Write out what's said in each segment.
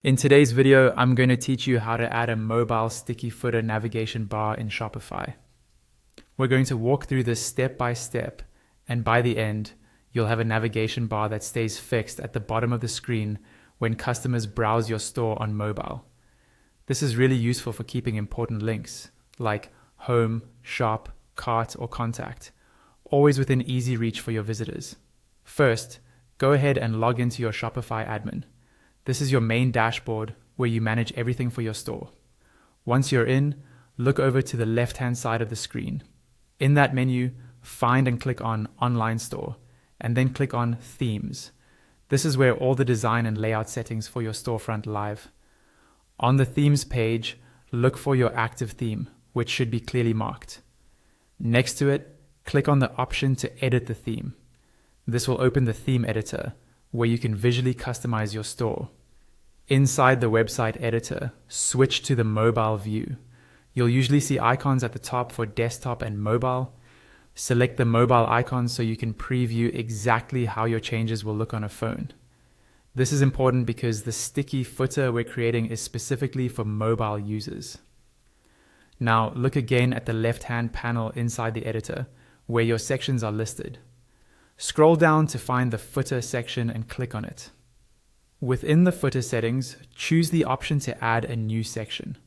In today's video, I'm going to teach you how to add a mobile sticky footer navigation bar in Shopify. We're going to walk through this step by step, and by the end, you'll have a navigation bar that stays fixed at the bottom of the screen when customers browse your store on mobile. This is really useful for keeping important links like home, shop, cart, or contact, always within easy reach for your visitors. First, go ahead and log into your Shopify admin. This is your main dashboard where you manage everything for your store. Once you're in, look over to the left-hand side of the screen. In that menu, find and click on Online Store, and then click on Themes. This is where all the design and layout settings for your storefront live. On the Themes page, look for your active theme, which should be clearly marked. Next to it, click on the option to edit the theme. This will open the theme editor, where you can visually customize your store. Inside the website editor, switch to the mobile view. You'll usually see icons at the top for desktop and mobile. Select the mobile icon so you can preview exactly how your changes will look on a phone. This is important because the sticky footer we're creating is specifically for mobile users. Now look again at the left-hand panel inside the editor, where your sections are listed. Scroll down to find the footer section and click on it. Within the footer settings, choose the option to add a new section.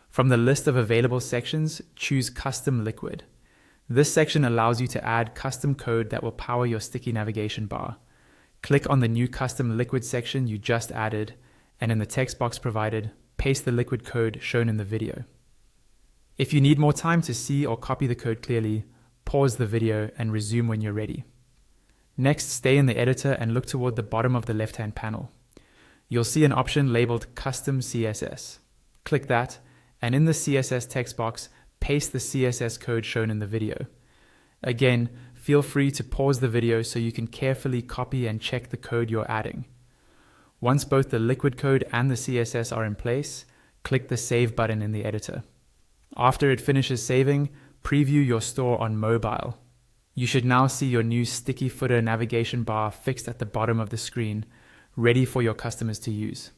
From the list of available sections, choose Custom Liquid. This section allows you to add custom code that will power your sticky navigation bar. Click on the new Custom Liquid section you just added, and in the text box provided, paste the liquid code shown in the video. If you need more time to see or copy the code clearly, pause the video and resume when you're ready. Next, stay in the editor and look toward the bottom of the left-hand panel. You'll see an option labeled Custom CSS. Click that, and in the CSS text box, paste the CSS code shown in the video. Again, feel free to pause the video so you can carefully copy and check the code you're adding. Once both the liquid code and the CSS are in place, click the Save button in the editor. After it finishes saving, preview your store on mobile. You should now see your new sticky footer navigation bar fixed at the bottom of the screen, ready for your customers to use.